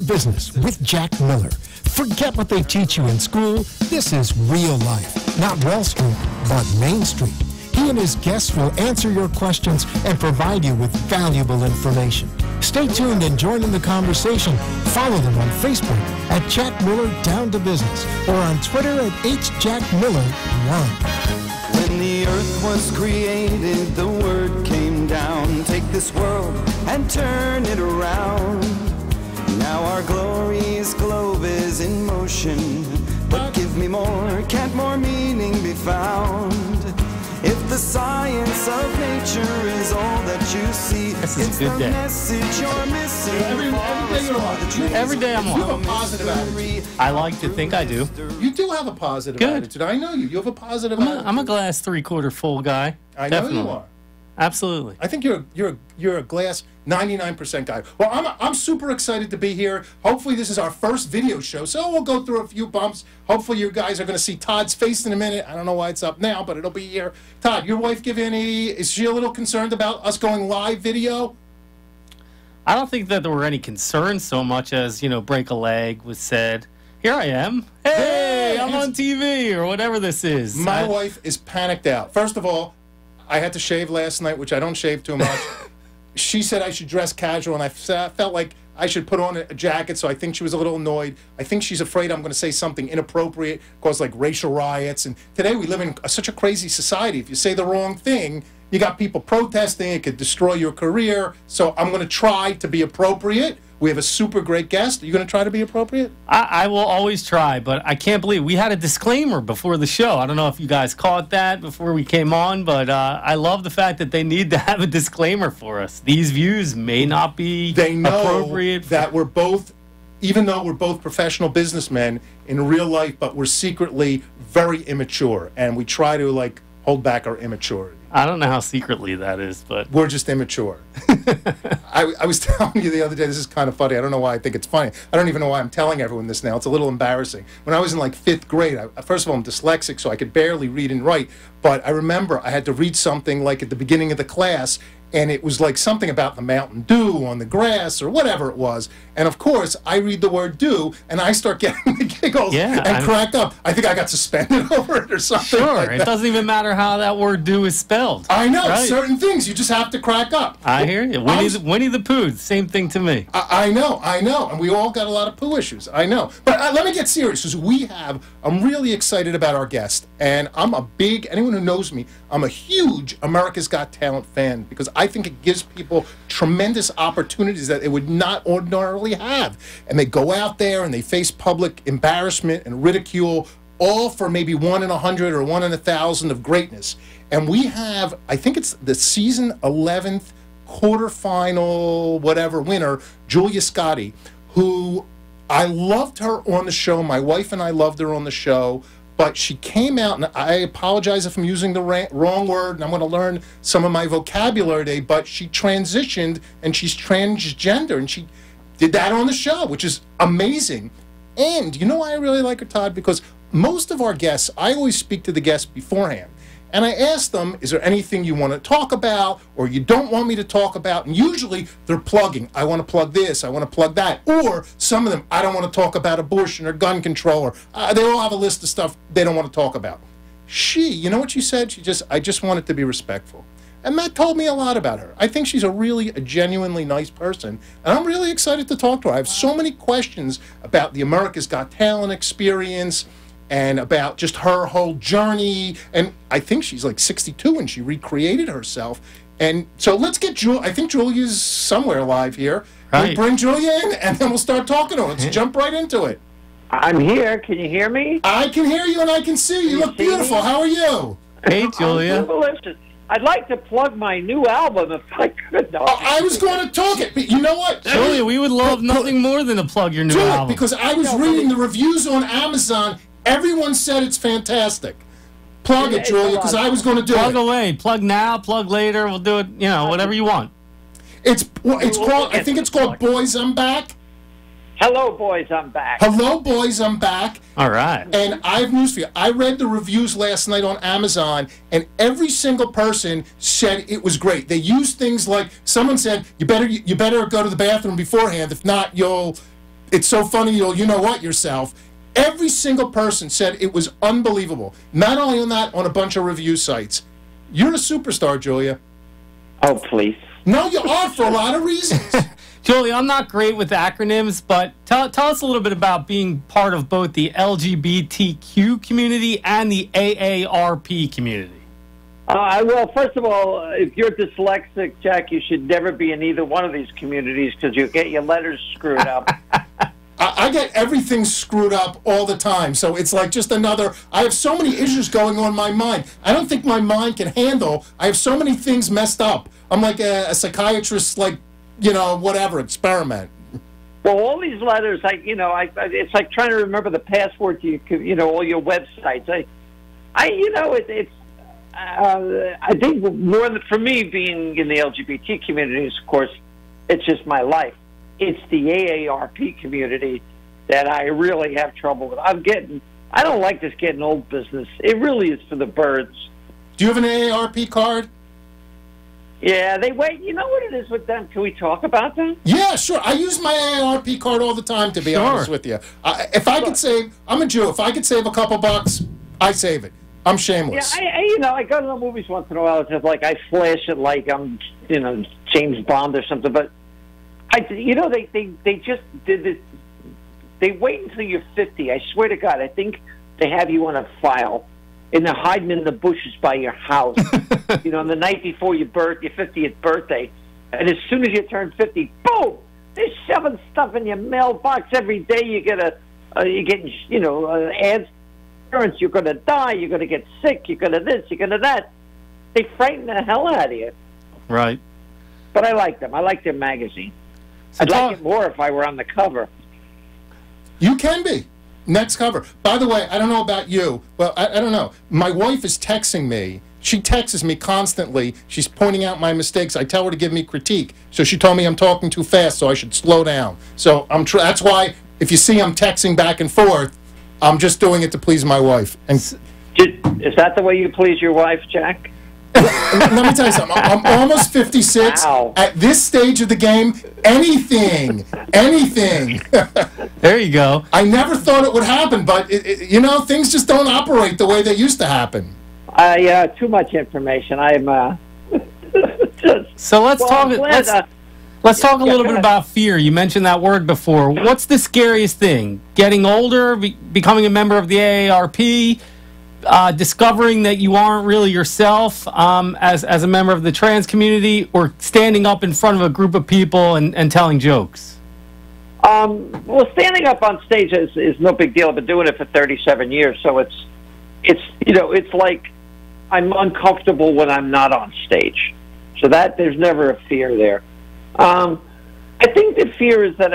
Business with Jack Miller. Forget what they teach you in school. This is real life, not Wall Street, but Main Street. He and his guests will answer your questions and provide you with valuable information. Stay tuned and join in the conversation. Follow them on Facebook at Jack Miller Down to Business or on Twitter at HJackMiller1. When the earth was created, the word came down. Take this world and turn it around. Now our glorious globe is in motion, but give me more, can't more meaning be found? If the science of nature is all that you see, it's the message you're missing. Every day I'm You have a positive attitude. I like to think I do. You do have a positive Good. attitude. I know you. You have a positive attitude. I'm a glass three-quarter full guy. I Definitely. know you are. Absolutely. I think you're a glass 99% guy. Well, I'm super excited to be here. Hopefully this is our first video show, so we'll go through a few bumps. Hopefully you guys are going to see Todd's face in a minute. I don't know why it's up now, but it'll be here. Todd, your wife is she a little concerned about us going live video? I don't think that there were any concerns so much as, break a leg was said. Here I am. Hey, I'm on TV or whatever this is. My wife is panicked out. First of all, I had to shave last night, which I don't shave too much. She said I should dress casual, and I felt like I should put on a jacket, so I think she was a little annoyed. I think she's afraid I'm going to say something inappropriate, cause like racial riots. And today we live in such a crazy society. If you say the wrong thing, you got people protesting. It could destroy your career. So I'm going to try to be appropriate. We have a super great guest. Are you going to try to be appropriate? I will always try, but I can't believe we had a disclaimer before the show. I don't know if you guys caught that before we came on, but I love the fact that they need to have a disclaimer for us. These views may not be appropriate. That we're both, even though we're both professional businessmen in real life, but we're secretly very immature, and we try to hold back our immaturity. I don't know how secretly that is, but we're just immature. I was telling you the other day, this is kind of funny. I don't know why I think it's funny. I don't even know why I'm telling everyone this now. It's a little embarrassing. When I was in 5th grade, first of all, I'm dyslexic, so I could barely read and write. But I remember I had to read something at the beginning of the class, and it was something about the Mountain Dew on the grass or whatever it was. And of course, I read the word dew, and I start getting the giggles and crack up. I think I got suspended over it or something. Sure, it doesn't even matter how that word dew is spelled. I know, right? Certain things, you just have to crack up. I hear you. Winnie the Pooh, same thing to me. I know, and we all got a lot of poo issues. I know. But let me get serious, because I'm really excited about our guest, and anyone who knows me, I'm a huge America's Got Talent fan, because I think it gives people tremendous opportunities that they would not ordinarily have. And they go out there and they face public embarrassment and ridicule, all for maybe 1 in 100 or 1 in 1,000 of greatness. And we have, I think it's the season 11th quarterfinal whatever winner, Julia Scotti, who I loved her on the show. My wife and I loved her on the show. But she came out, and I apologize if I'm using the wrong word, and I'm going to learn some of my vocabulary today, but she transitioned, and she's transgender, and she did that on the show, which is amazing. And you know why I really like her, Todd? Because most of our guests, I always speak to the guests beforehand. And I ask them, is there anything you want to talk about or you don't want me to talk about? And usually they're plugging. I want to plug this. I want to plug that. Or some of them, I don't want to talk about abortion or gun control. Or they all have a list of stuff they don't want to talk about. You know what she said? I just wanted to be respectful. And that told me a lot about her. I think she's a genuinely nice person. And I'm really excited to talk to her. I have so many questions about the America's Got Talent experience, and about just her whole journey. And I think she's 62 when she recreated herself. And so let's get Julia. I think Julia's somewhere live here. Right. We'll bring Julia in, and then we'll start talking to her. Let's jump right into it. I'm here. Can you hear me? I can hear you, and I can see you. You look beautiful. How are you? Hey, Julia. Delicious. I'd like to plug my new album if I could. No, I was going to talk it, but you know what? Julia, we would love nothing more than to plug your new album. Because I was reading the reviews on Amazon. Everyone said it's fantastic. Plug it, Julia, because I was going to do it. Plug away. Plug now, plug later. We'll do it, whatever you want. It's called, I think it's called Boys, I'm Back. Hello, boys, I'm back. Hello, boys, I'm back. All right. And I have news for you. I read the reviews last night on Amazon, and every single person said it was great. They used things like, someone said, you better go to the bathroom beforehand. If not, you'll it's so funny, you know what yourself. Every single person said it was unbelievable. Not only on that, on a bunch of review sites. You're a superstar, Julia. Oh, please. No, you are for a lot of reasons. Julie, I'm not great with acronyms, but tell us a little bit about being part of both the LGBTQ community and the AARP community. Well, first of all, if you're dyslexic, Jack, you should never be in either one of these communities because you get your letters screwed up. I get everything screwed up all the time, so it's like just another. I have so many issues going on in my mind. I don't think my mind can handle. I have so many things messed up. I'm like a psychiatrist, like, whatever, experiment. Well, all these letters, it's like trying to remember the password to all your websites. I think more than, for me, being in the LGBT communities, of course, it's just my life. It's the AARP community that I really have trouble with. I don't like this getting old business. It really is for the birds. Do you have an AARP card? Yeah, they wait. You know what it is with them? Can we talk about them? Yeah, sure. I use my AARP card all the time, to be honest with you. If I could save, I'm a Jew. If I could save a couple bucks, I save it. I'm shameless. Yeah, I go to the movies once in a while. It's just like I flash it like I'm, James Bond or something. But they just did this. They wait until you're 50. I swear to God, I think they have you on a file, and they're hiding in the bushes by your house. On the night before your 50th birthday, and as soon as you turn 50, boom! They're shoving stuff in your mailbox every day. You get ads. Insurance, you're going to die, you're going to get sick, you're going to this, you're going to that. They frighten the hell out of you. Right. But I like them. I like their magazine. I'd like it more if I were on the cover. You can be. Next cover. By the way, I don't know about you. Well, I don't know. My wife is texting me. She texts me constantly. She's pointing out my mistakes. I tell her to give me critique. So she told me I'm talking too fast, so I should slow down. So that's why if you see I'm texting back and forth, I'm just doing it to please my wife. And is that the way you please your wife, Jack? Let me tell you something. I'm almost 56. Wow. At this stage of the game, anything. There you go. I never thought it would happen, but things just don't operate the way they used to happen. Too much information. I'm So let's talk. Let's talk a little bit about fear. You mentioned that word before. What's the scariest thing? Getting older, becoming a member of the AARP, discovering that you aren't really yourself as a member of the trans community, or standing up in front of a group of people and telling jokes? Well, standing up on stage is no big deal. I've been doing it for 37 years, so it's like I'm uncomfortable when I'm not on stage. So there's never a fear there. I think the fear is that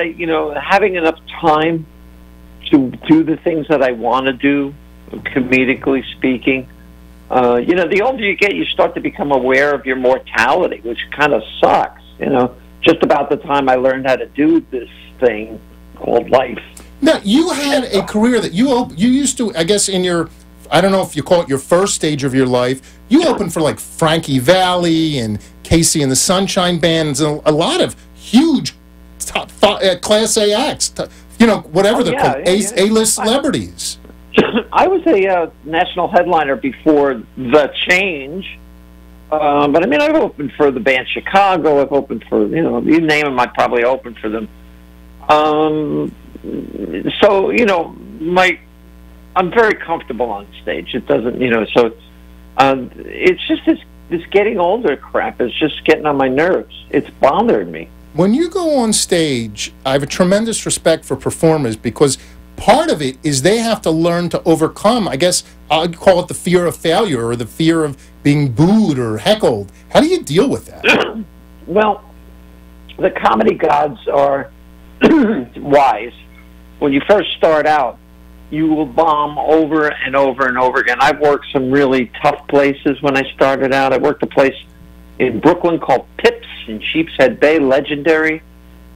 having enough time to do the things that I want to do, comedically speaking. The older you get, you start to become aware of your mortality, which kind of sucks. Just about the time I learned how to do this thing called life. Now, you had a career that you used to, I guess, in your, I don't know if you call it your first stage of your life, you opened for like Frankie Valli and Casey and the Sunshine Band, and a lot of huge top Class A acts, whatever they're called, A-list celebrities. I was a national headliner before The Change, but I mean, I've opened for the band Chicago, I've opened for, you name them, I probably opened for them. So, I'm very comfortable on stage. It doesn't, it's just this getting older crap is just getting on my nerves. It's bothering me. When you go on stage, I have a tremendous respect for performers because part of it is they have to learn to overcome, I guess I'd call it the fear of failure or the fear of being booed or heckled. How do you deal with that? Well, the comedy gods are wise. When you first start out, you will bomb over and over and over again. I've worked some really tough places when I started out. I worked a place in Brooklyn called Pips in Sheepshead Bay, legendary.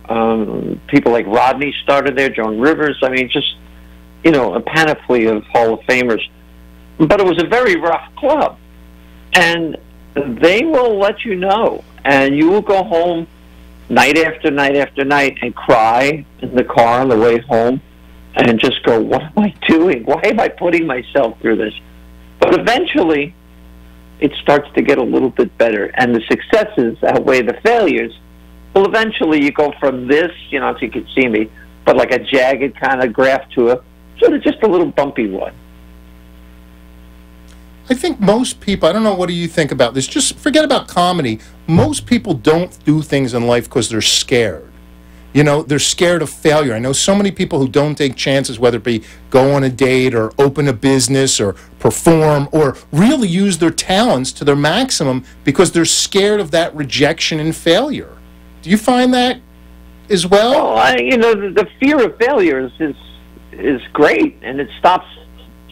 People like Rodney started there, Joan Rivers. I mean, just, a panoply of Hall of Famers. But it was a very rough club. And they will let you know. And you will go home night after night after night and cry in the car on the way home and just go, what am I doing? Why am I putting myself through this? But eventually, it starts to get a little bit better, and the successes outweigh the failures. Well, eventually you go from this, you know, so you can see me, but like a jagged kind of graph to a sort of just a little bumpy one. I think most people, I don't know, what do you think about this? Just forget about comedy. Most people don't do things in life because they're scared. You know, they're scared of failure. I know so many people who don't take chances, whether it be go on a date or open a business or perform or really use their talents to their maximum because they're scared of that rejection and failure. Do you find that as well? Well, you know, the fear of failure is great, and it stops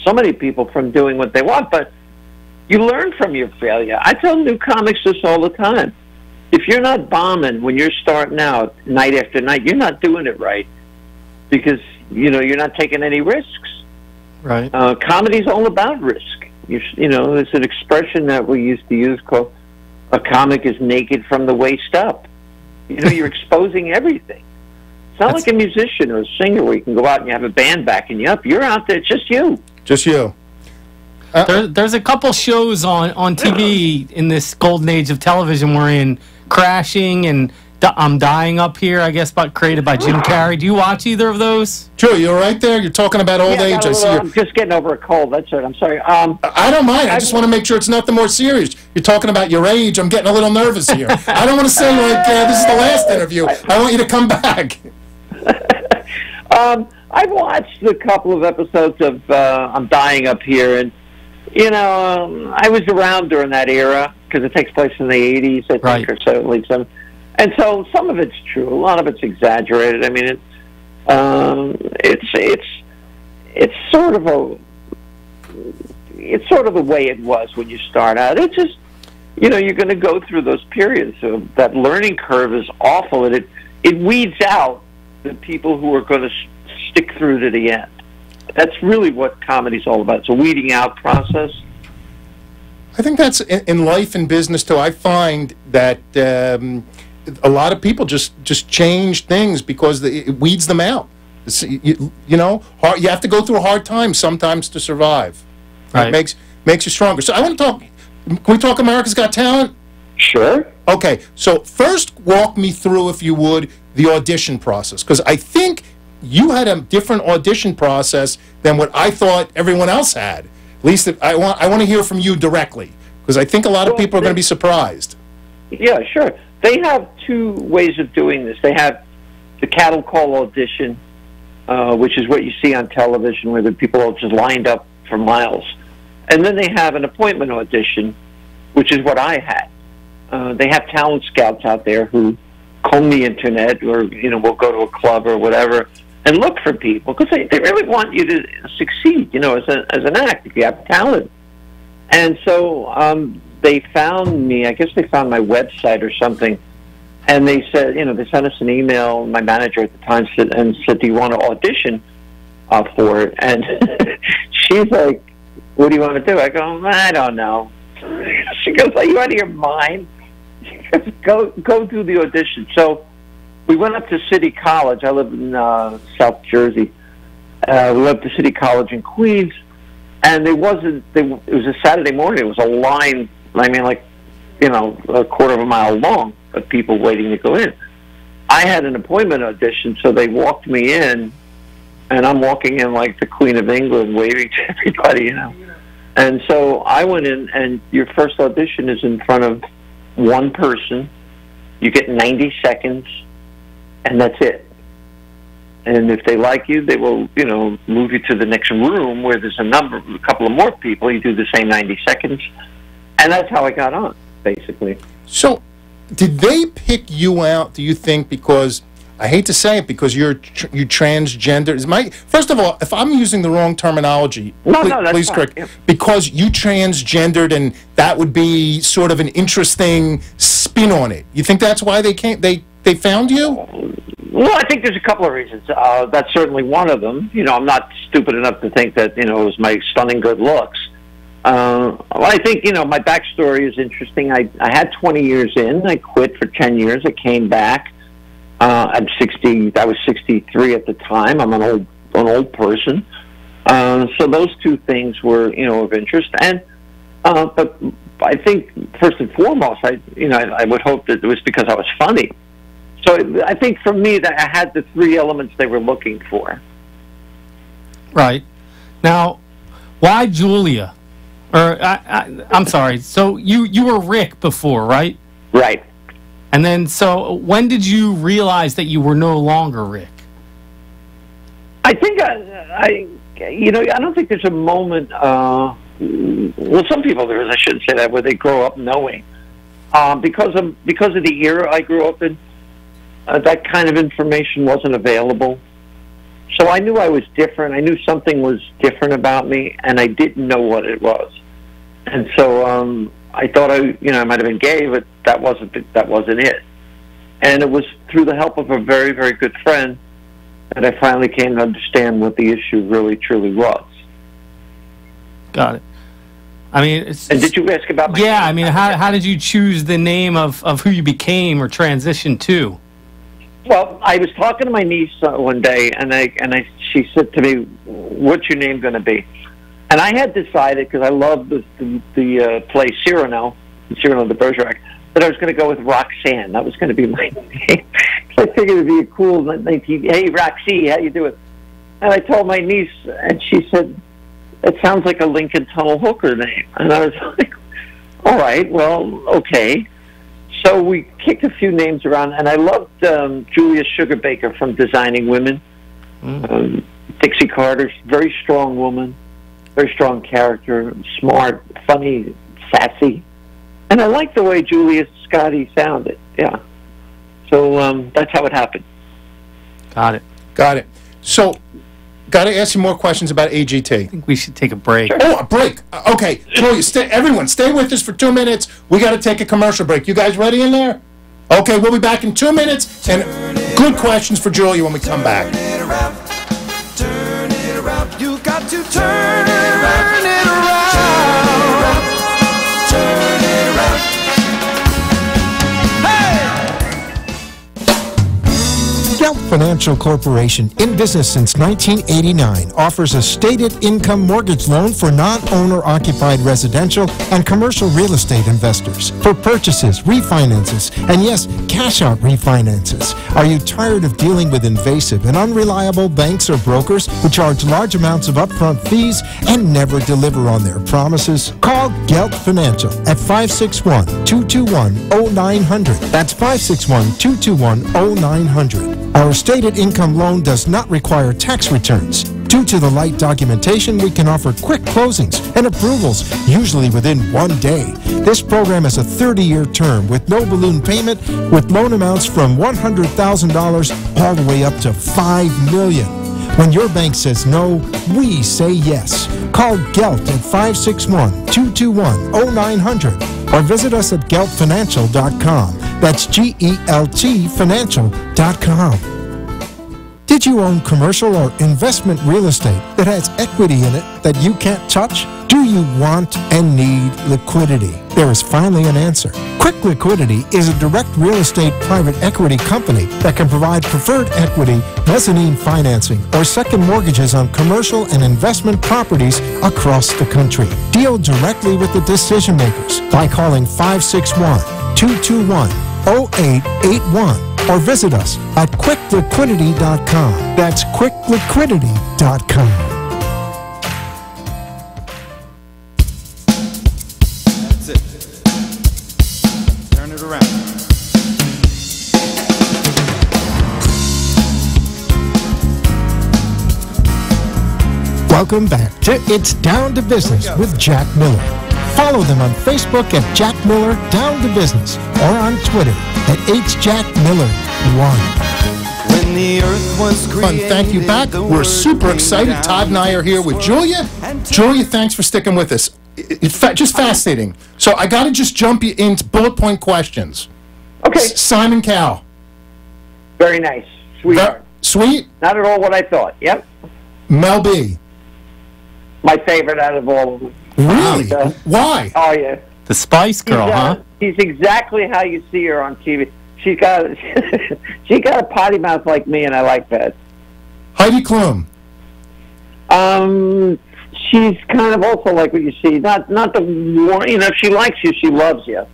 so many people from doing what they want, but you learn from your failure. I tell new comics this all the time. If you're not bombing when you're starting out night after night, you're not doing it right because, you know, you're not taking any risks. Right. Comedy's all about risk. You know, there's an expression that we used to use called a comic is naked from the waist up. You know, you're exposing everything. It's not like a musician or a singer where you can go out and you have a band backing you up. You're out there, it's just you. Just you. There's a couple shows on TV in this golden age of television we're in, Crashing and I'm Dying Up Here, I guess, created by Jim Carrey. Do you watch either of those? Sure, you're right there. You're talking about old age. I'm just getting over a cold. That's it. I'm sorry. I don't mind. I just want to make sure it's nothing more serious. You're talking about your age. I'm getting a little nervous here. I don't want to say, like, this is the last interview. I want you to come back. I've watched a couple of episodes of I'm Dying Up Here, and, you know, I was around during that era because it takes place in the 80s, I think, or so, late 70s. And so some of it's true. A lot of it's exaggerated. I mean, it's sort of the way it was when you start out. It's just, you know, you're going to go through those periods. So that learning curve is awful, and it weeds out the people who are going to stick through to the end. That's really what comedy's all about. It's a weeding out process. I think that's in life and business too. I find that a lot of people just change things because it weeds them out. You know, you have to go through a hard time sometimes to survive. Right. It makes you stronger. So I want to talk. Can we talk America's Got Talent? Sure. Okay. So first, walk me through, if you would, the audition process, because I think you had a different audition process than what I thought everyone else had. At least I want to hear from you directly, because I think a lot of people are going to be surprised. Yeah, sure. They have two ways of doing this. They have the cattle call audition, which is what you see on television, where the people are just lined up for miles. And then they have an appointment audition, which is what I had. They have talent scouts out there who comb the internet, or, you know, will go to a club or whatever and look for people, because they really want you to succeed, you know, as an act, if you have talent. And so they found me. I guess they found my website or something, and they said, you know, they sent us an email. My manager at the time said, do you want to audition for it? And she's like, what do you want to do? I go, I don't know. She goes, are you out of your mind? She goes, go do the audition. So we went up to City College. I live in South Jersey. We went up to City College in Queens, and it was a Saturday morning. It was a line, I mean, like, you know, a quarter of a mile long of people waiting to go in. I had an appointment audition, so they walked me in, and I'm walking in like the Queen of England, waving to everybody, you know. And so I went in, and your first audition is in front of one person. You get 90 seconds, and that's it. And if they like you, they will, you know, move you to the next room where there's a couple of more people. You do the same 90 seconds. And that's how I got on, basically. So did they pick you out, do you think, because, I hate to say it, because you're transgender? First of all, if I'm using the wrong terminology, please correct. Yeah. Because you transgendered, and that would be sort of an interesting spin on it. You think that's why they found you? Well, I think there's a couple of reasons. That's certainly one of them. You know, I'm not stupid enough to think that, you know, it was my stunning good looks. I think, you know, my backstory is interesting. I had 20 years in. I quit for 10 years. I came back. I'm 60. I was 63 at the time. I'm an old person. So those two things were, of interest. And but I think first and foremost, I would hope that it was because I was funny. So I think for me that I had the three elements they were looking for. Right. Now, why Julia? Or I'm sorry. So you were Rick before, right? Right. And then, so when did you realize that you were no longer Rick? I think I don't think there's a moment. Well, some people there is. I shouldn't say that, where they grow up knowing. Because of the era I grew up in, that kind of information wasn't available. So I knew I was different. I knew something was different about me, and I didn't know what it was. And so I thought I might have been gay, but that wasn't it. And it was through the help of a very, very good friend that I finally came to understand what the issue really, truly was. Got it. I mean, and did you ask about my name? I mean, how did you choose the name of who you became or transitioned to? Well, I was talking to my niece one day, and she said to me, "What's your name going to be?" And I had decided, because I love the play Cyrano de Bergerac, that I was going to go with Roxanne. That was going to be my name. I figured it would be a cool 19. Hey, Roxy, how you doing? And I told my niece, and she said, "It sounds like a Lincoln Tunnel hooker name." And I was like, "All right, well, okay." So we kicked a few names around, and I loved Julia Sugarbaker from Designing Women. Dixie Carter, very strong woman, very strong character, smart, funny, sassy. And I liked the way Julia Scotti sounded, yeah. So that's how it happened. Got it. Got it. So, got to ask you more questions about AGT. I think we should take a break. Sure. Oh, a break. Okay, Julia, everyone, stay with us for 2 minutes. We got to take a commercial break. You guys ready in there? Okay, we'll be back in 2 minutes. And good questions for Julia when we come back. Turn it around. You got to turn it around. Turn it around. Gelt Financial Corporation, in business since 1989, offers a stated income mortgage loan for non-owner occupied residential and commercial real estate investors for purchases, refinances, and yes, cash-out refinances. Are you tired of dealing with invasive and unreliable banks or brokers who charge large amounts of upfront fees and never deliver on their promises? Call Gelt Financial at 561-221-0900. That's 561-221-0900. Our stated income loan does not require tax returns. Due to the light documentation, we can offer quick closings and approvals, usually within 1 day. This program is a 30-year term with no balloon payment, with loan amounts from $100,000 all the way up to $5 million. When your bank says no, we say yes. Call Gelt at 561-221-0900 or visit us at geltfinancial.com. That's GELT financial.com. Did you own commercial or investment real estate that has equity in it that you can't touch? Do you want and need liquidity? There is finally an answer. Quick Liquidity is a direct real estate private equity company that can provide preferred equity, mezzanine financing, or second mortgages on commercial and investment properties across the country. Deal directly with the decision makers by calling 561-221-0881 or visit us at quickliquidity.com. That's quickliquidity.com. That's it. Turn it around. Welcome back to It's Down to Business with Jack Miller. Follow them on Facebook at Jack Miller Down to Business or on Twitter at HJackMiller1. When the earth was created, Thank you back. We're super excited. Todd and I are here with Julia. Julia, thanks for sticking with us. It's just fascinating. So I got to just jump you into bullet point questions. Okay. Simon Cowell. Very nice. Sweetheart. Sweet. Not at all what I thought. Yep. Mel B. My favorite out of all of them. Really? Why? Oh, yeah. The Spice Girl, huh? She's exactly how you see her on TV. She's got she got a potty mouth like me, and I like that. Heidi Klum. She's kind of also like what you see. Not the war. You know, if she likes you, she loves you.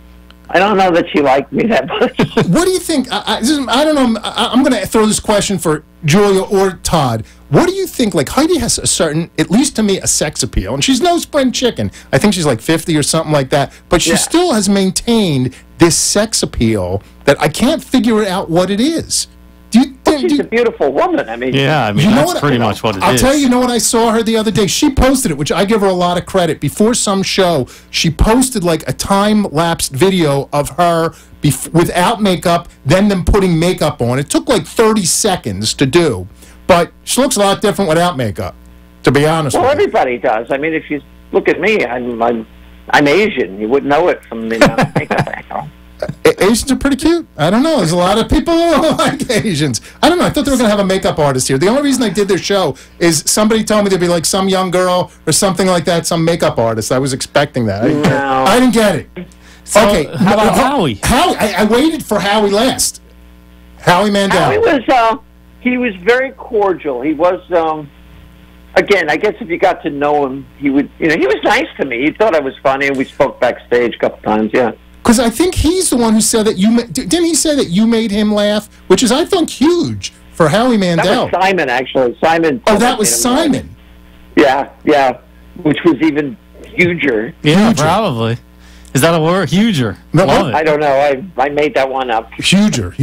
I don't know that she liked me that much. What do you think? I don't know. I'm going to throw this question for Julia or Todd. What do you think? Like, Heidi has a certain, at least to me, a sex appeal. And she's no spring chicken. I think she's like 50 or something like that. But she still has maintained this sex appeal that I can't figure out what it is. She's a beautiful woman. I mean, that's pretty much what it is. I'll tell you, what I saw her the other day? She posted it, which I give her a lot of credit. Before some show, she posted like a time-lapsed video of her without makeup, then them putting makeup on. It took like 30 seconds to do, but she looks a lot different without makeup, to be honest with you. Well, everybody does. I mean, if you look at me, I'm Asian. You wouldn't know it from the makeup angle. Asians are pretty cute. I don't know. There's a lot of people who like Asians. I don't know. I thought they were going to have a makeup artist here. The only reason I did their show is somebody told me there'd be like some young girl or something like that, some makeup artist. I was expecting that. I didn't get it. So, okay. How about Howie? I waited for Howie last. Howie Mandel. Howie he was very cordial. He was, again, I guess if you got to know him, he would, he was nice to me. He thought I was funny, and we spoke backstage a couple times, yeah. Because I think he's the one who said that didn't he say that you made him laugh? Which is, I think, huge for Howie Mandel. That was Simon, actually. Simon. Oh, that was Simon. Yeah, which was even huger. Yeah, huger. Probably. Is that a word? Huger. No, Love it. I don't know. I made that one up. Huger.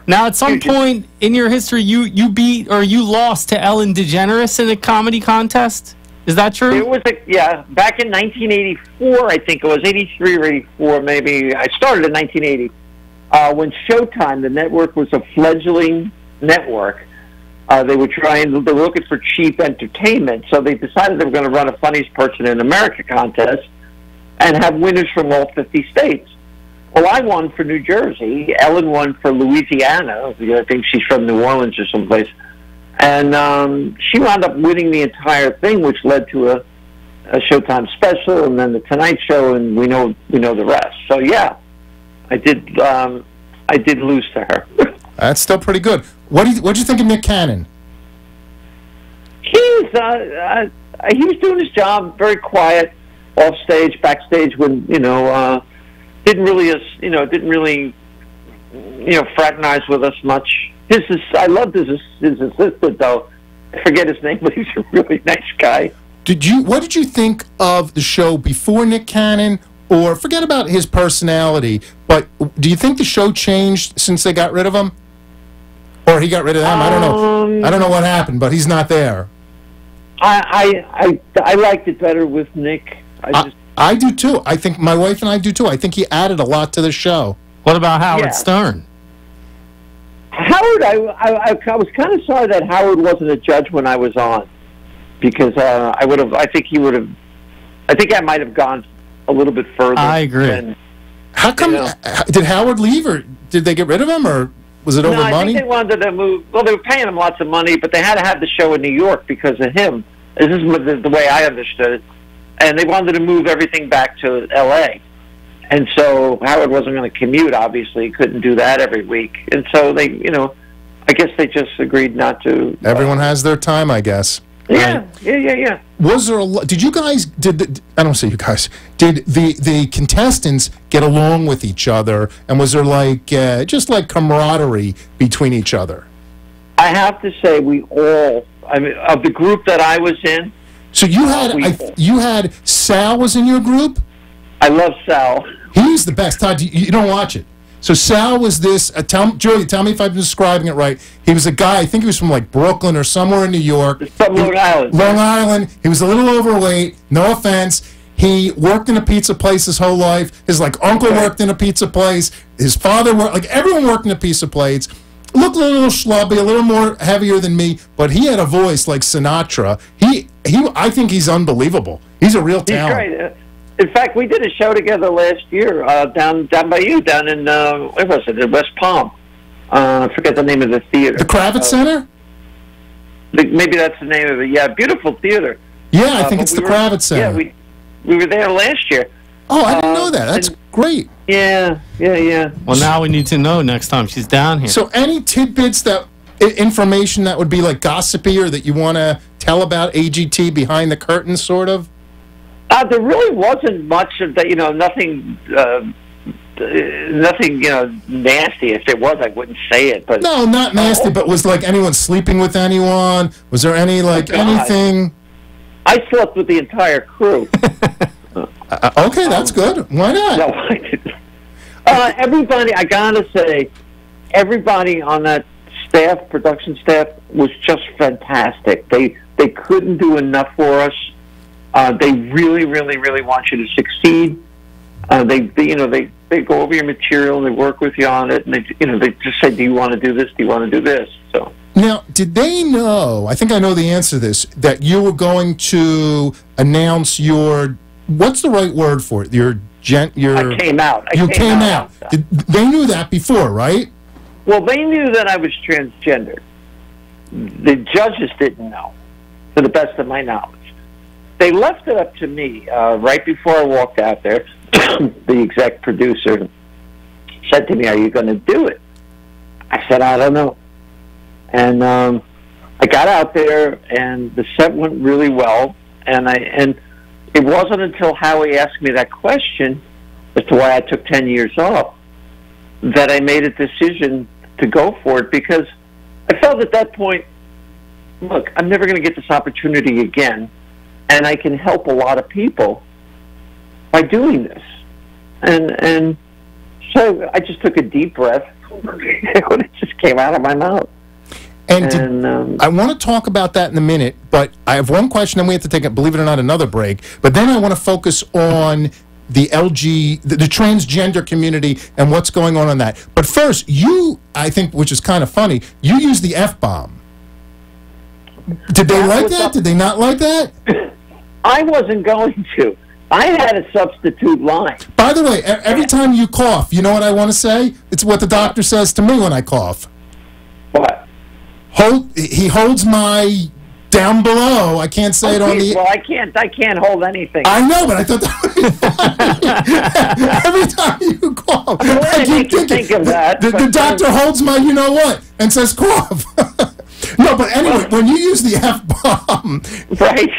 Now, at some point in your history, you beat or you lost to Ellen DeGeneres in a comedy contest. Is that true? It was, back in 1984, I think it was, 83 or 84, maybe. I started in 1980. When Showtime, the network, was a fledgling network, they were looking for cheap entertainment, so they decided they were going to run a Funniest Person in America contest and have winners from all 50 states. Well, I won for New Jersey. Ellen won for Louisiana. I think she's from New Orleans or someplace. And she wound up winning the entire thing, which led to a Showtime special, and then the Tonight Show, and we know the rest. So yeah, I did lose to her. That's still pretty good. What'd you think of Nick Cannon? He was doing his job, very quiet, off stage, backstage, when didn't really fraternize with us much. I loved his assistant, though. I forget his name, but he's a really nice guy. What did you think of the show before Nick Cannon? Or forget about his personality, but do you think the show changed since they got rid of him? Or he got rid of them? I don't know. I don't know what happened, but he's not there. I liked it better with Nick. I do too. I think my wife and I do too. I think he added a lot to the show. What about Howard Stern? Howard, I was kind of sorry that Howard wasn't a judge when I was on, because I think I might have gone a little bit further. I agree. How come? Did Howard leave, or did they get rid of him, or was it over money? I think they wanted to move. Well, they were paying him lots of money, but they had to have the show in New York because of him. This is the way I understood it, and they wanted to move everything back to L.A. And so Howard wasn't going to commute, obviously. He couldn't do that every week. And so they, I guess they just agreed not to. Everyone has their time, I guess. Yeah, right? Yeah. Was there did you guys, I don't say you guys, did the contestants get along with each other? And was there just like camaraderie between each other? I have to say of the group that I was in. So you had Sal was in your group? I love Sal. He's the best. Todd, you don't watch it. So Sal was this, Julia, tell me if I'm describing it right. He was a guy, I think he was from like Brooklyn or somewhere in New York. From Long Island. Long Island. He was a little overweight, no offense. He worked in a pizza place his whole life. His uncle worked in a pizza place. His father worked, everyone worked in a pizza place. Looked a little schlubby, a little more heavier than me, but he had a voice like Sinatra. I think he's unbelievable. He's a real talent. He's great. In fact, we did a show together last year down by you, down in where was it? In West Palm. I forget the name of the theater. The Kravitz Center? Maybe that's the name of it. Yeah, beautiful theater. Yeah, I think it's the Kravitz Center. Yeah, we were there last year. Oh, I didn't know that. That's great. Yeah. Well, now we need to know next time she's down here. So any tidbits information that would be like gossipy or that you want to tell about AGT behind the curtain, sort of? There really wasn't much of that, nothing, nasty. If there was, I wouldn't say it. But no, not nasty, but was like anyone sleeping with anyone? Was there any, anything? I slept with the entire crew. Okay, that's good. Why not? No, I didn't. Everybody, I gotta say, everybody on that staff, production staff, was just fantastic. They couldn't do enough for us. They really, really, really want you to succeed. They go over your material and they work with you on it, and they just say, "Do you want to do this? Do you want to do this?" So now, did they know? I think I know the answer to this. That you were going to announce your, what's the right word for it? I came out. You came out. They knew that before, right? Well, they knew that I was transgender. The judges didn't know, to the best of my knowledge. They left it up to me right before I walked out there. The exec producer said to me, "Are you going to do it?" I said, "I don't know." And I got out there, and the set went really well. And it wasn't until Howie asked me that question as to why I took 10 years off that I made a decision to go for it, because I felt at that point, look, I'm never going to get this opportunity again, and I can help a lot of people by doing this. And so I just took a deep breath when it just came out of my mouth. And I want to talk about that in a minute, but I have one question, and we have to take, believe it or not, another break. But then I want to focus on the the transgender community and what's going on that. But first, you, I think, which is kind of funny, you used the F-bomb. Did they like that? Did they not like that? I wasn't going to. I had a substitute line. By the way, every time you cough, you know what I want to say? It's what the doctor says to me when I cough. What? He holds my down below. I can't say it on the. Well, I can't hold anything. I know, but I thought that was funny. Every time you cough, I keep think of that. The doctor holds my, you know what, and says cough. No, but anyway, when you use the F-bomb, right?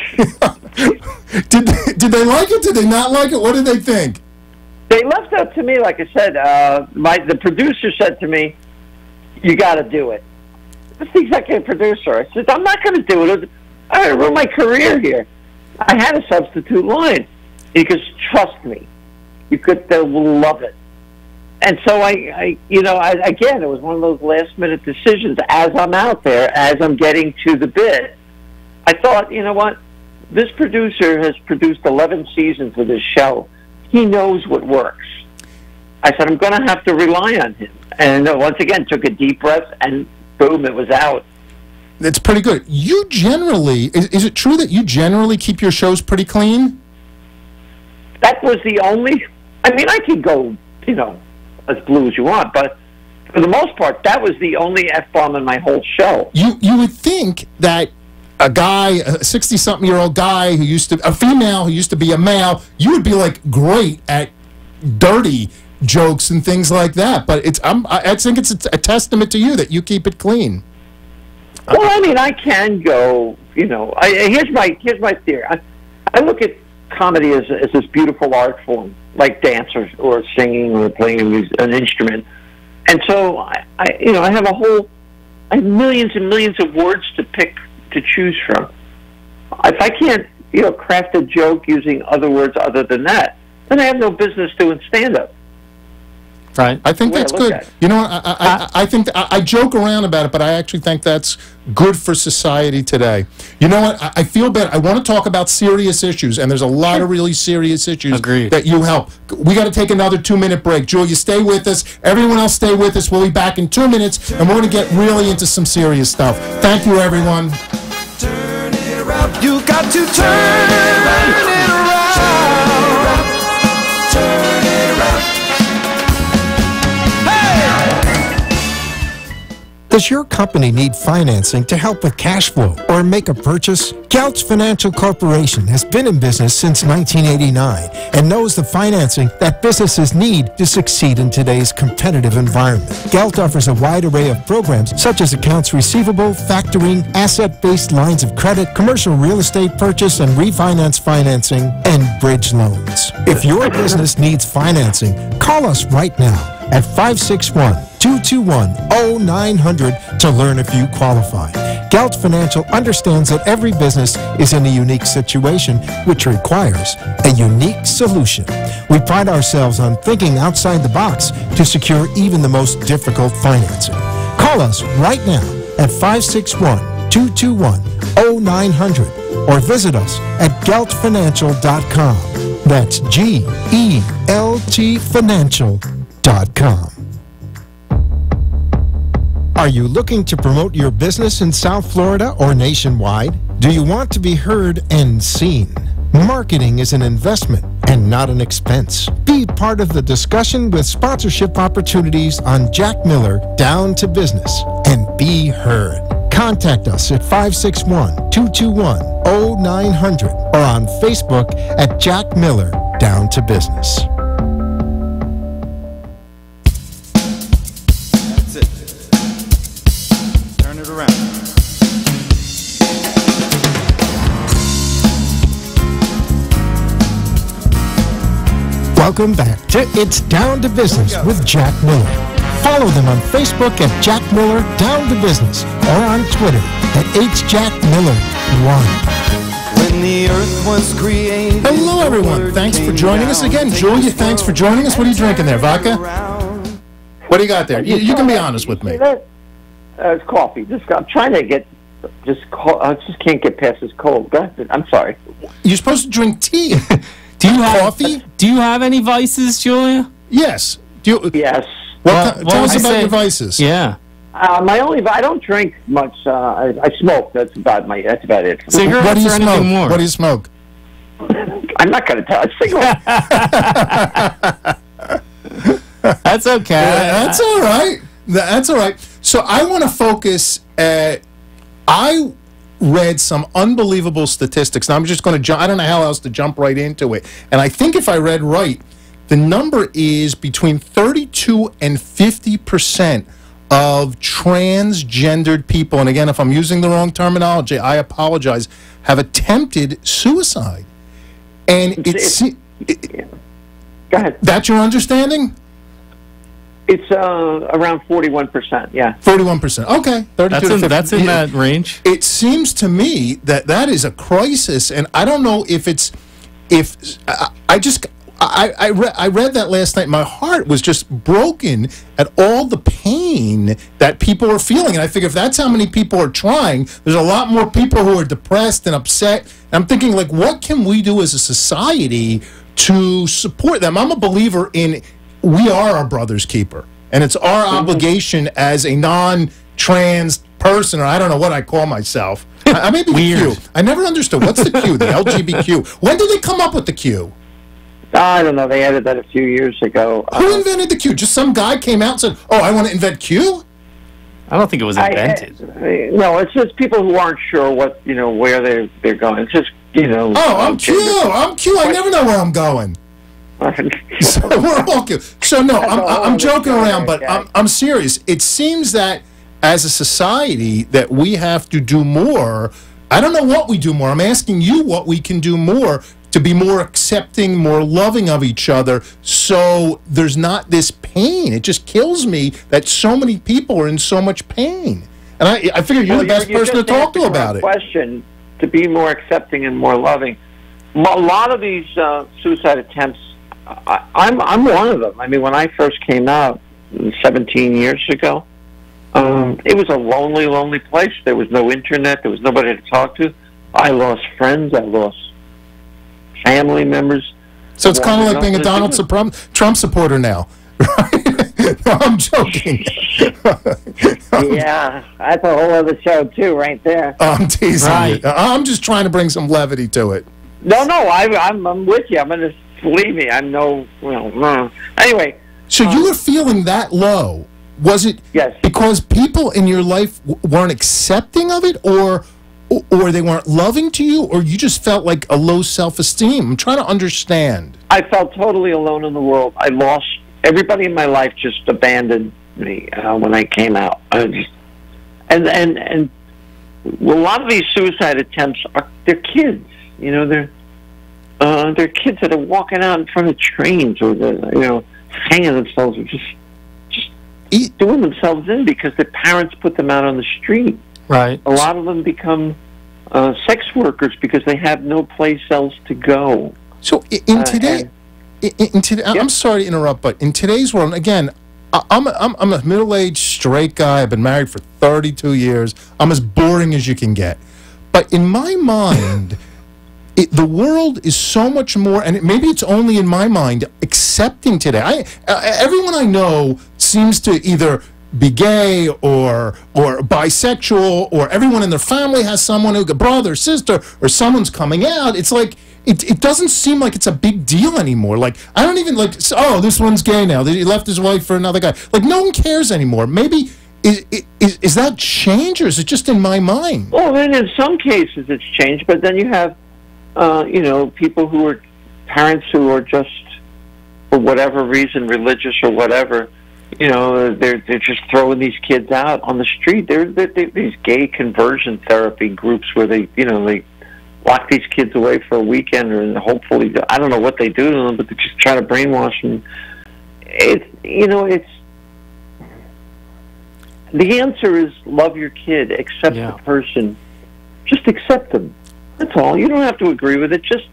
Did they like it? Did they not like it? What did they think? They left up to me, like I said. The producer said to me, "You got to do it." That's the executive producer. I said, "I'm not going to do it. I ruined my career here." I had a substitute line. He goes, "Trust me, they will love it." And so again, it was one of those last-minute decisions. As I'm out there, as I'm getting to the bit, I thought, you know what? This producer has produced 11 seasons of this show. He knows what works. I said, I'm going to have to rely on him. And once again, took a deep breath, and boom, it was out. That's pretty good. You generally, is it true that you generally keep your shows pretty clean? That was the only, I mean, I could go, as blue as you want, but for the most part, that was the only F-bomb in my whole show. You would think that a guy, a 60-something-year-old guy a female who used to be a male, you would be like great at dirty jokes and things like that. But I think it's a testament to you that you keep it clean. Well, I mean, I can go. Here's my theory. I look at comedy as this beautiful art form, like dance or singing or playing an instrument. And so I have millions and millions of words to choose from. If I can't, craft a joke using other words other than that, then I have no business doing stand-up. Right. I think that's good. You know what? I think I joke around about it, but I actually think that's good for society today. You know what? I feel bad. I want to talk about serious issues, and there's a lot of really serious issues that you help. We got to take another 2-minute break. Julia, stay with us. Everyone else, stay with us. We'll be back in 2 minutes, and we're going to get really into some serious stuff. Thank you, everyone. Turn it around. You got to turn it around. Turn it around. The Does your company need financing to help with cash flow or make a purchase? Gelt Financial Corporation has been in business since 1989 and knows the financing that businesses need to succeed in today's competitive environment. Gelt offers a wide array of programs such as accounts receivable, factoring, asset-based lines of credit, commercial real estate purchase and refinance financing, and bridge loans. If your business needs financing, call us right now at 561-221-0900 to learn if you qualify. Gelt Financial understands that every business is in a unique situation, which requires a unique solution. We pride ourselves on thinking outside the box to secure even the most difficult financing. Call us right now at 561-221-0900 or visit us at geltfinancial.com. That's G-E-L-T Financial.com. Are you looking to promote your business in South Florida or nationwide? Do you want to be heard and seen? Marketing is an investment and not an expense. Be part of the discussion with sponsorship opportunities on Jack Miller Down to Business and be heard. Contact us at 561-221-0900 or on Facebook at Jack Miller Down to Business. That's it. Turn it around. Welcome back to It's Down to Business with Jack Miller. Follow them on Facebook at Jack Miller Down to Business or on Twitter at HJackMiller1. When the earth was created. Hello, everyone. Thanks for joining us again. Julia, thanks for joining us. What are you drinking there, vodka? What do you got there? You can be honest with me. It's coffee. I'm trying to get I just can't get past this cold. Go ahead. I'm sorry. You're supposed to drink tea. Do you have coffee? Do you have any vices, Julia? Yes. Yes. Tell us about your vices. Yeah. I don't drink much. I smoke. That's about it. Cigarettes What do you or anything smoke? more? What do you smoke? I'm not going to tell. Cigarette. That's okay. That's all right. That's all right. So I want to focus. I read some unbelievable statistics. Now I'm just going to jump. I don't know how else to jump right into it. And I think if I read right, the number is between 32 and 50% of transgendered people, and again, if I'm using the wrong terminology, I apologize, have attempted suicide. And Go ahead. That's your understanding? It's around 41%. Yeah. 41%. Okay. 32 to 50. That's in that range. It seems to me that is a crisis, and I don't know if it's I read that last night. My heart was just broken at all the pain that people are feeling, and I figure if that's how many people are trying, there's a lot more people who are depressed and upset. And I'm thinking, like, what can we do as a society to support them? I'm a believer in we are our brother's keeper, and it's our obligation as a non-trans person, or I don't know what I call myself. I may be the Q. I never understood. What's the Q, the LGBTQ? When did they come up with the Q? I don't know. They added that a few years ago. Who invented the Q? Just some guy came out and said, oh, I want to invent Q? I don't think it was invented. No, it's just people who aren't sure what, where they're going. It's just, Oh, I'm Q. I'm Q. I never know where I'm going. So we're all Q. So no, I'm joking around, but I'm serious. It seems that as a society that we have to do more. I don't know what we do more. I'm asking you what we can do more to be more accepting, more loving of each other, so there's not this pain. It just kills me that so many people are in so much pain. And I figure you're the best person to talk to about it. Question, to be more accepting and more loving. A lot of these suicide attempts, I'm one of them. I mean, when I first came out 17 years ago, it was a lonely, lonely place. There was no internet. There was nobody to talk to. I lost friends. I lost family members. So it's kind of like being a Donald Trump supporter now. No, I'm joking. Yeah, that's a whole other show too, right there. I'm teasing you. I'm just trying to bring some levity to it. No, I'm with you. I'm going to believe me. I'm no. Anyway. So you were feeling that low Was it Yes. because people in your life weren't accepting of it, or they weren't loving to you, or you just felt like a low self-esteem? I'm trying to understand. I felt totally alone in the world. I lost everybody in my life. Just abandoned me when I came out. And a lot of these suicide attempts they're kids. You know, they're kids that are walking out in front of trains, or hanging themselves, or just doing themselves in because their parents put them out on the street. Right. A lot of them become sex workers because they have no place else to go. So in today, I'm sorry to interrupt, but in today's world, again, I'm a middle-aged straight guy. I've been married for 32 years. I'm as boring as you can get. But in my mind, the world is so much more, and maybe it's only in my mind, accepting today. Everyone I know seems to either be gay or bisexual, or everyone in their family has someone who, a brother, sister, or someone's coming out. It's like, it doesn't seem like it's a big deal anymore. Like, I don't even, like, oh, this one's gay now. He left his wife for another guy. Like, no one cares anymore. Maybe, is that change, or is it just in my mind? Well, then in some cases it's changed, but then you have, people who are parents who are just, for whatever reason, religious or whatever, they're just throwing these kids out on the street. They're these gay conversion therapy groups where they lock these kids away for a weekend, and hopefully, I don't know what they do to them, but they just try to brainwash them. The answer is love your kid, accept the person, just accept them. That's all. You don't have to agree with it. Just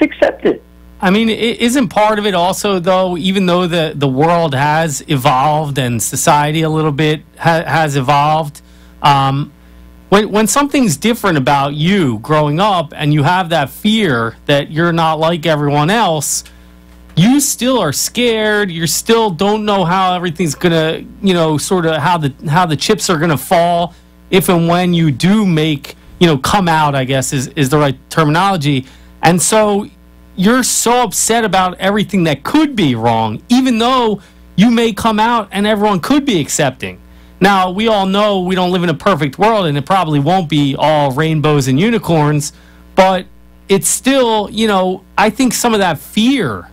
accept it. I mean, isn't part of it also, though, even though the world has evolved and society a little bit has evolved, when something's different about you growing up and you have that fear that you're not like everyone else, you still are scared. You still don't know how everything's going to, sort of how the chips are going to fall if and when you do come out, I guess is the right terminology. And so you're so upset about everything that could be wrong, even though you may come out and everyone could be accepting. Now, we all know we don't live in a perfect world, and it probably won't be all rainbows and unicorns, but it's still, I think some of that fear,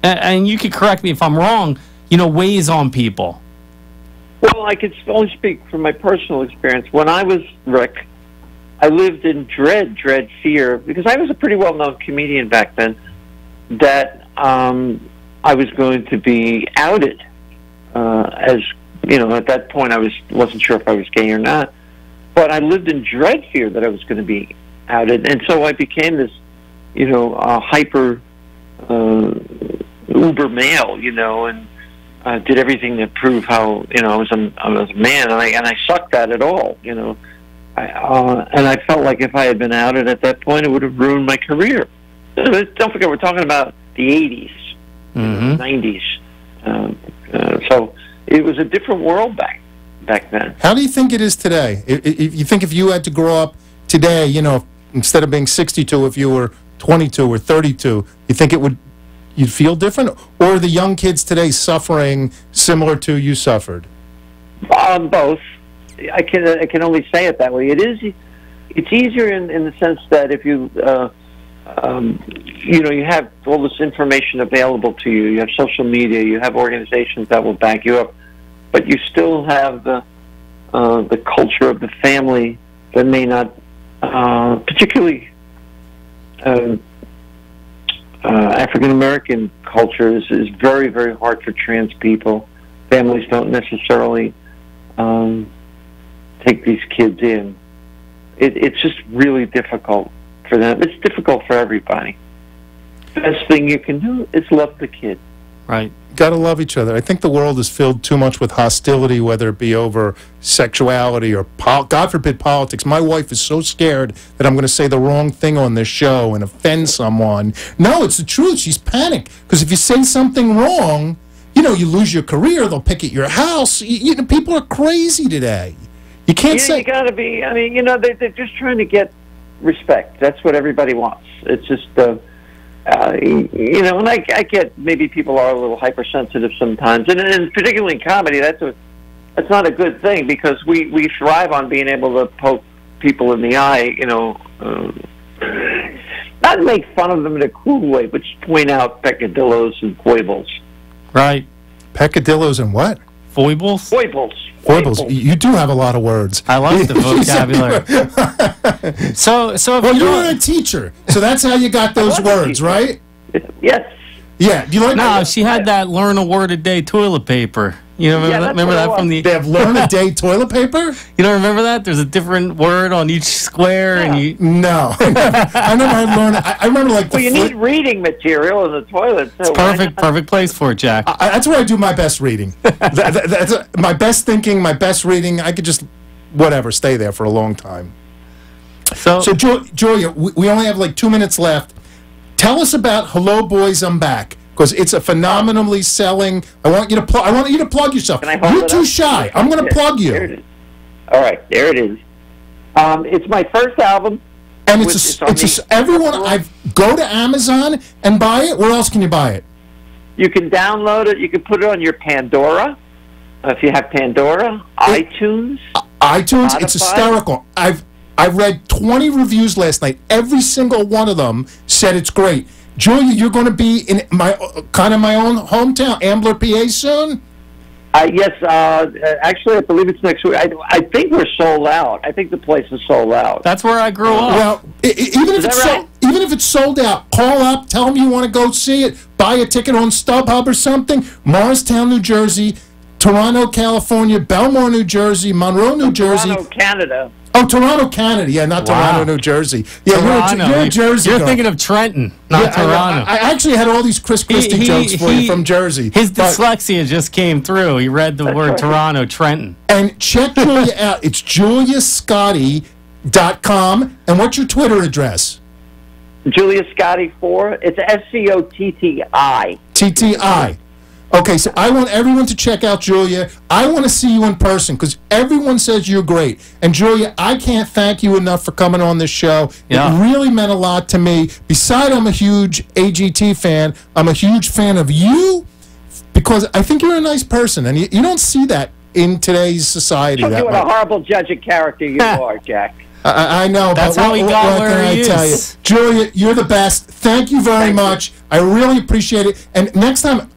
and you could correct me if I'm wrong, weighs on people. Well, I could only speak from my personal experience. When I was Rick, I lived in dread fear, because I was a pretty well-known comedian back then, that I was going to be outed. As at that point, I wasn't sure if I was gay or not, but I lived in dread fear that I was going to be outed, and so I became this, hyper uber male, and did everything to prove how I was a man, and I sucked at it all, and I felt like if I had been outed at that point, it would have ruined my career. Don't forget, we're talking about the 80s, 90s. So it was a different world back then. How do you think it is today? If you think if you had to grow up today, instead of being 62, if you were 22 or 32, you think you'd feel different? Or are the young kids today suffering similar to you suffered? Both. I can only say it that way. It's easier in the sense that if you you have all this information available to you. You have social media. You have organizations that will back you up, but you still have the culture of the family that may not, particularly African American culture is very, very hard for trans people. Families don't necessarily take these kids in. It's just really difficult for them. It's difficult for everybody. The best thing you can do is love the kid. Right. Got to love each other. I think the world is filled too much with hostility, whether it be over sexuality or, God forbid, politics. My wife is so scared that I'm going to say the wrong thing on this show and offend someone. No, it's the truth. She's panicked. Because if you say something wrong, you lose your career. They'll pick at your house. People are crazy today. You can't say... You got to be... I mean, they're just trying to get respect. That's what everybody wants. It's just... and I get maybe people are a little hypersensitive sometimes, and particularly in comedy, that's That's not a good thing because we thrive on being able to poke people in the eye, not make fun of them in a cruel way, but just point out peccadillos and foibles. Right. Peccadillos and what? Foibles? Foibles. Foibles. You do have a lot of words. I like the vocabulary. So if well, you're a teacher, so that's how you got those words, right? Yes. Yeah. Do you like? No, she had that learn a word a day toilet paper. You know, remember that from the? They have learn a day toilet paper. You don't remember that? There's a different word on each square, and you. No, I never learned. I remember like. Well, you need reading material in the toilet. So Perfect place for it, Jack. That's where I do my best reading. That's my best thinking, my best reading. I could just, stay there for a long time. So Julia, we only have like 2 minutes left. Tell us about Hello Boys, I'm Back. Because it's a phenomenally selling. I want you to plug yourself. You're too shy. I'm going to plug you. There it is. All right, there it is. It's my first album. And go to Amazon and buy it. Where else can you buy it? You can download it. You can put it on your Pandora, if you have Pandora, iTunes. iTunes. Spotify. It's hysterical. I read 20 reviews last night. Every single one of them said it's great. Julia, you're going to be in my own hometown, Ambler, PA, soon? Yes, actually, I believe it's next week. I think we're sold out. I think the place is sold out. That's where I grew up. Well, even if it's sold out, call up, tell them you want to go see it, buy a ticket on StubHub or something. Morristown, New Jersey, Toronto, California, Belmore, New Jersey, Monroe, New Jersey. Toronto, Canada. Oh, Toronto, Canada. Yeah, not Toronto, New Jersey. Yeah, you're a Jersey You're girl. thinking of Trenton, not Toronto. I actually had all these Chris Christie jokes for you from Jersey. His dyslexia just came through. He read the word Toronto, Trenton. And check Julia out. It's juliascotti.com. And what's your Twitter address? Julia Scotti 4. It's SCOTTI. TTI. Okay, so I want everyone to check out Julia. I want to see you in person because everyone says you're great. And Julia, I can't thank you enough for coming on this show. Yeah. It really meant a lot to me. Besides, I'm a huge AGT fan. I'm a huge fan of you because I think you're a nice person. And you don't see that in today's society. You're a horrible judge of character you are, Jack. I know. That's but how he got where he is. Tell you? Julia, you're the best. Thank you very much. I really appreciate it. And next time,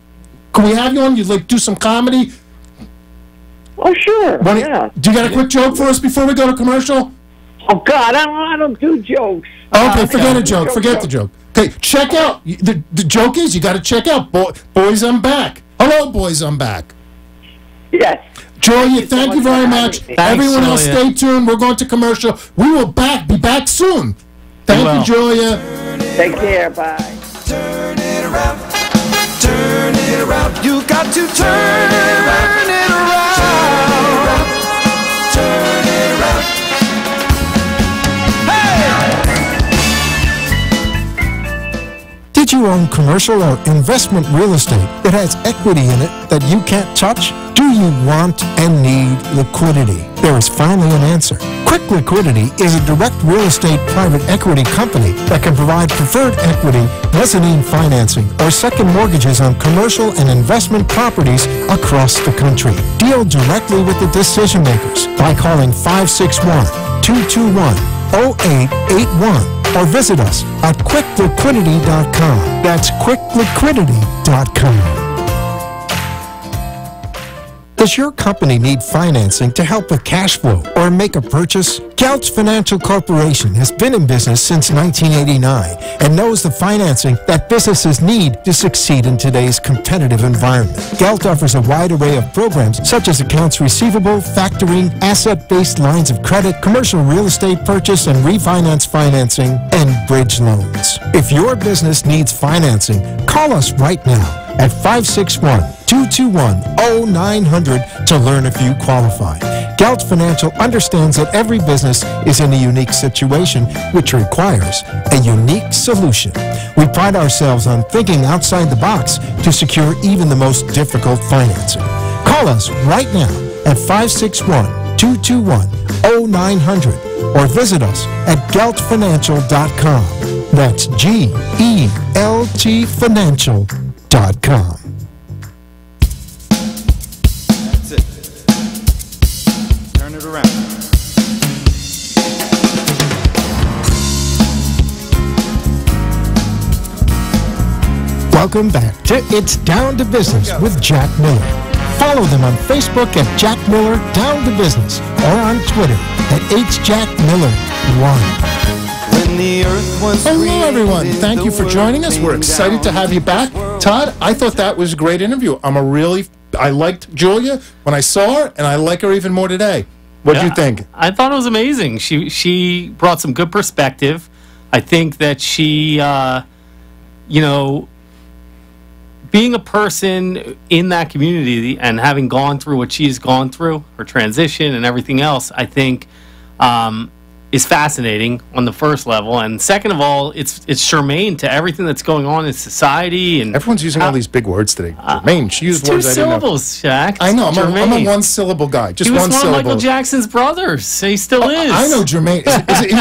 can we have you on? You'd like do some comedy? Oh, sure. Yeah. Do you got a quick joke for us before we go to commercial? Oh, God, I don't do jokes. Okay, forget a joke. Forget the joke. Okay, check out. The joke is you got to check out Boys, I'm Back. Hello, Boys, I'm Back. Yes. Julia, thank you very much. Everyone else, stay tuned. We're going to commercial. We will be back soon. Thank you, Julia. Take care. Bye. Turn it around. Turn it around. You got to turn it around. Turn it around. Hey! Did you own commercial or investment real estate that has equity in it that you can't touch? Do you want and need liquidity? There is finally an answer. Quick Liquidity is a direct real estate private equity company that can provide preferred equity, mezzanine financing, or second mortgages on commercial and investment properties across the country. Deal directly with the decision makers by calling 561-221-0881 or visit us at quickliquidity.com. That's quickliquidity.com. Does your company need financing to help with cash flow or make a purchase? Geltz Financial Corporation has been in business since 1989 and knows the financing that businesses need to succeed in today's competitive environment. Gelt offers a wide array of programs such as accounts receivable, factoring, asset-based lines of credit, commercial real estate purchase and refinance financing, and bridge loans. If your business needs financing, call us right now at 561-221-0900 to learn if you qualify. Gelt Financial understands that every business is in a unique situation, which requires a unique solution. We pride ourselves on thinking outside the box to secure even the most difficult financing. Call us right now at 561-221-0900 or visit us at geltfinancial.com. That's GELT Financial.com. That's it. Welcome back to It's Down to Business with Jack Miller. Follow them on Facebook at Jack Miller Down to Business or on Twitter at HJackMiller1. When the earth was Hello, everyone. created, Thank you the for joining word us. We're came excited to down. have you back. Todd, I thought that was a great interview. I liked Julia when I saw her, and I like her even more today. What did you think? I thought it was amazing. She brought some good perspective. I think that she, being a person in that community and having gone through what she's gone through, her transition and everything else, I think is fascinating on the first level. And second of all, it's germane to everything that's going on in society. And Everyone's using all these big words today. Germaine. She used two words I didn't know. syllables, Shaq. I know. I'm a Germaine. one-syllable guy. Just He was one one of syllable. Michael Jackson's brothers. He still is. I know Jermaine.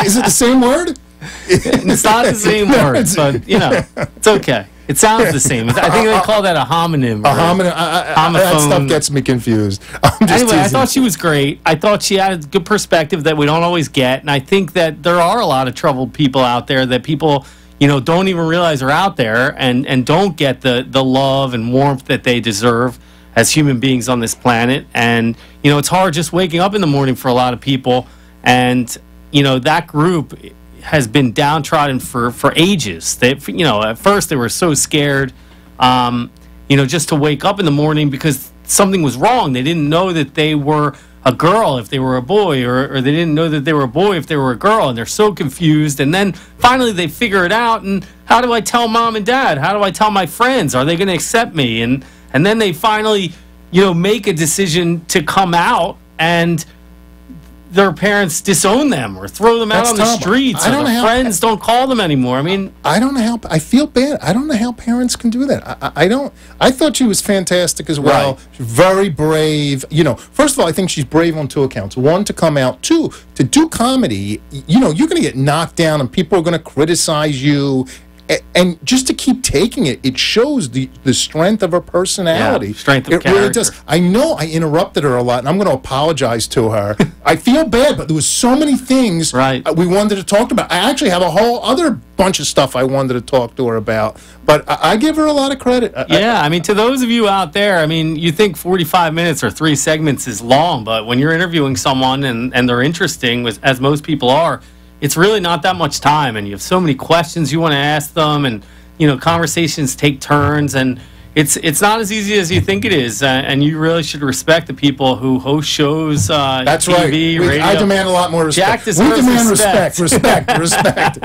Is it the same word? It's not the same word, but it's okay. It sounds the same. I think they call that a homonym. A homonym. That Homophone. stuff gets me confused. I'm just Anyway, I teasing. thought she was great. I thought she had a good perspective that we don't always get, and I think that there are a lot of troubled people out there that people, don't even realize are out there and don't get the love and warmth that they deserve as human beings on this planet. And it's hard just waking up in the morning for a lot of people, and that group has been downtrodden for ages. They, at first they were so scared, just to wake up in the morning because something was wrong. They didn't know that they were a girl if they were a boy, or they didn't know that they were a boy if they were a girl, and they're so confused. And then finally they figure it out, and how do I tell mom and dad? How do I tell my friends? Are they going to accept me? And then they finally, make a decision to come out, and their parents disown them or throw them out That's on the terrible. streets, I or don't their know how- friends don't call them anymore. I mean, I don't know how. I feel bad. I don't know how parents can do that. I don't. I thought she was fantastic as well. Right. She's very brave. First of all, I think she's brave on two accounts. One, to come out. Two, to do comedy. You're going to get knocked down, and people are going to criticize you. And just to keep taking it, it shows the strength of her personality. Yeah, strength of it really character. does. I know I interrupted her a lot, and I'm going to apologize to her. I feel bad, but there was so many things Right. we wanted to talk about. I actually have a whole other bunch of stuff I wanted to talk to her about, but I give her a lot of credit. yeah, I mean, to those of you out there, I mean, you think 45 minutes or 3 segments is long, but when you're interviewing someone and they're interesting, as most people are, it's really not that much time, and you have so many questions you want to ask them, and conversations take turns, and it's not as easy as you think it is, and you really should respect the people who host shows. That's TV, right. radio. I demand a lot more respect. Jack deserves we demand respect. respect.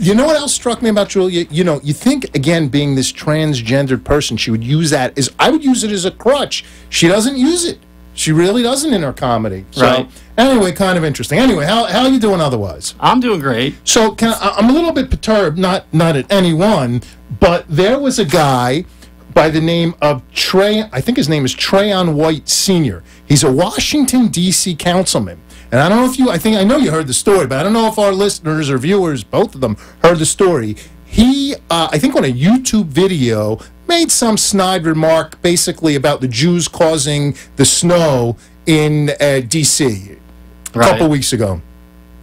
You know what else struck me about Julia? You think, again, being this transgendered person, she would use that as, I would use it as a crutch. She doesn't use it. She really doesn't in her comedy. So, Right. Anyway, kind of interesting. Anyway, how are you doing otherwise? I'm doing great. So I'm a little bit perturbed, not at anyone, but there was a guy by the name of I think his name is Trayon White Sr. He's a Washington, D.C. councilman. And I don't know if I know you heard the story, but I don't know if our listeners or viewers, both of them, heard the story. He, I think on a YouTube video, made some snide remark basically about the Jews causing the snow in D.C. a couple weeks ago.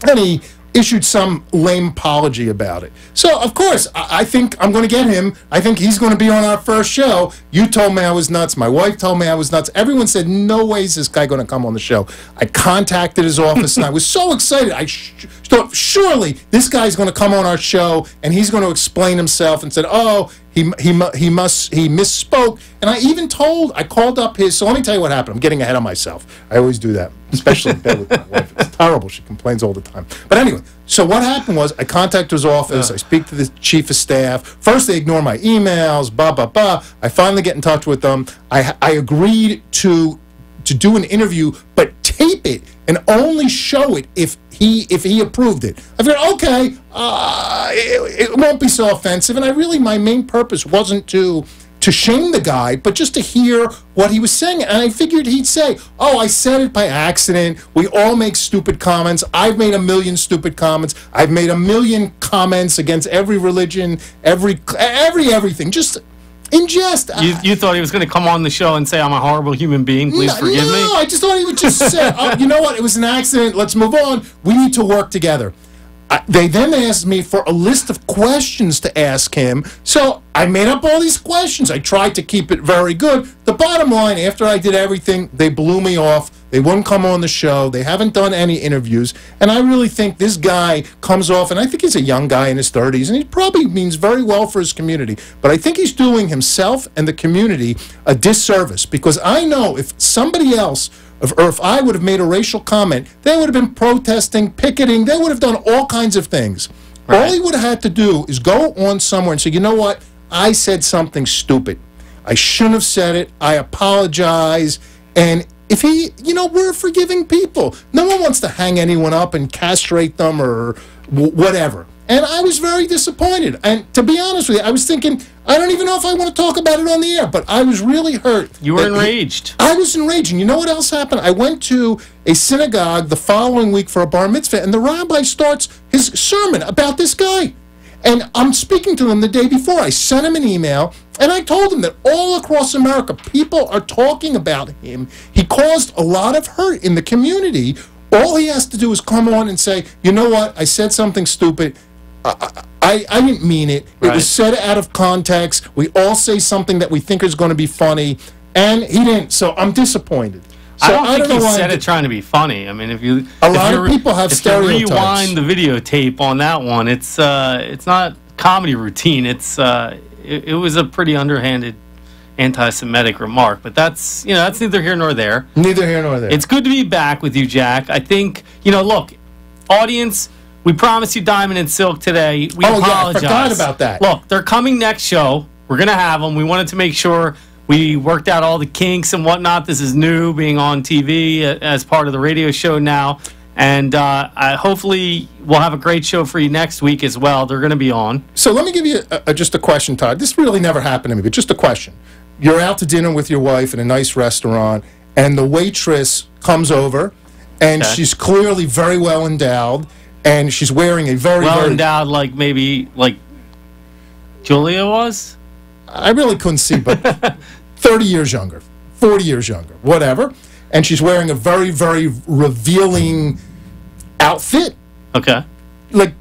And he issued some lame apology about it. So, of course, I think I'm going to get him. I think he's going to be on our first show. You told me I was nuts. My wife told me I was nuts. Everyone said, no way is this guy going to come on the show. I contacted his office, and I was so excited. I thought, surely this guy's going to come on our show, and he's going to explain himself, and said, oh, he misspoke. And I called up his, so let me tell you what happened. I'm getting ahead of myself. I always do that, especially in bed with my wife. It's terrible. She complains all the time. But anyway, so what happened was I contacted his office. I speak to the chief of staff. First, they ignore my emails, I finally get in touch with them. I agreed to do an interview, but tape it and only show it if he approved it. I figured, okay, it won't be so offensive. And my main purpose wasn't to shame the guy, but just to hear what he was saying. And I figured he'd say, oh, I said it by accident. We all make stupid comments. I've made a million stupid comments. I've made a million comments against every religion, everything. Just in jest. You thought he was going to come on the show and say, I'm a horrible human being, please forgive me? No, I just thought he would just say, oh, you know what, it was an accident, let's move on, we need to work together. They then asked me for a list of questions to ask him. So I made up all these questions. I tried to keep it very good. The bottom line, after I did everything, they blew me off. They wouldn't come on the show. They haven't done any interviews. And I really think this guy comes off, and I think he's a young guy in his 30s, and he probably means very well for his community. But I think he's doing himself and the community a disservice, because I know if somebody else, or if I would have made a racial comment, they would have been protesting, picketing, they would have done all kinds of things. Right. All he would have had to do is go on somewhere and say, you know what, I said something stupid. I shouldn't have said it. I apologize. And if he, we're forgiving people. No one wants to hang anyone up and castrate them or whatever. And I was very disappointed. And to be honest with you, I was thinking, I don't even know if I want to talk about it on the air, but I was really hurt. You were enraged. I was enraged. And you know what else happened? I went to a synagogue the following week for a bar mitzvah, and the rabbi starts his sermon about this guy. And I'm speaking to him the day before. I sent him an email, and I told him that all across America, people are talking about him. He caused a lot of hurt in the community. All he has to do is come on and say, you know what, I said something stupid. I didn't mean it. It was said out of context. We all say something that we think is going to be funny, and he didn't. So I'm disappointed. So I don't think he said it trying to be funny. I mean, a lot of people have stereotypes. If you rewind the videotape on that one, it's not comedy routine. It was a pretty underhanded anti-Semitic remark, but that's neither here nor there. Neither here nor there. It's good to be back with you, Jack. I think look, audience. We promised you Diamond and Silk today. We apologize. Yeah, I forgot about that. Look, they're coming next show. We're going to have them. We wanted to make sure we worked out all the kinks and whatnot. This is new, being on TV as part of the radio show now. And hopefully we'll have a great show for you next week as well. They're going to be on. So let me give you just a question, Todd. This really never happened to me, but just a question. You're out to dinner with your wife in a nice restaurant, and the waitress comes over, and she's clearly very well endowed, and she's wearing a very endowed, like Julia was. I really couldn't see, but 30 years younger, 40 years younger, whatever. And she's wearing a very, very revealing outfit. Okay. Like,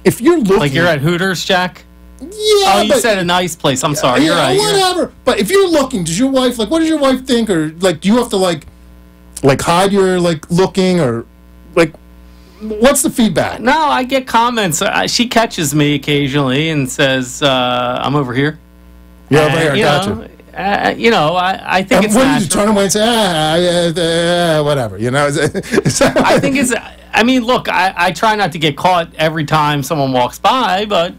if you're looking, like you're at Hooters, Jack. Yeah. Oh, you said a nice place. I'm sorry. You're right. Whatever. But if you're looking, does your wife what does your wife think, or like, do you have to like hide your looking, or like? What's the feedback? No, I get comments. She catches me occasionally and says, I'm over here. You're over here, I got you. I think it's what do you turn away and say, whatever, I think it's, look, I try not to get caught every time someone walks by, but,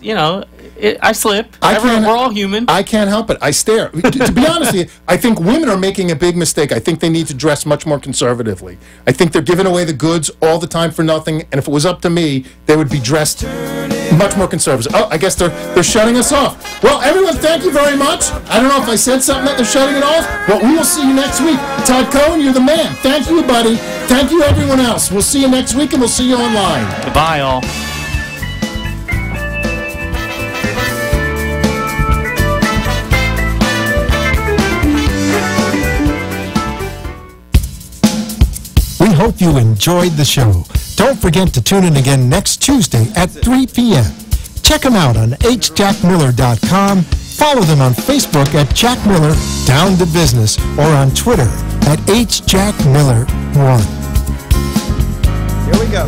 I slip. We're all human. I can't help it. I stare. To be honest with you, I think women are making a big mistake. I think they need to dress much more conservatively. I think they're giving away the goods all the time for nothing, and if it was up to me, they would be dressed much more conservative. Oh, I guess they're shutting us off. Well, everyone, thank you very much. I don't know if I said something that they're shutting it off, but we will see you next week. Todd Cohen, you're the man. Thank you, buddy. Thank you, everyone else. We'll see you next week, and we'll see you online. Goodbye, all. We hope you enjoyed the show. Don't forget to tune in again next Tuesday at 3 p.m. Check them out on hjackmiller.com. Follow them on Facebook at Jack Miller Down to Business, or on Twitter at hjackmiller1. Here we go.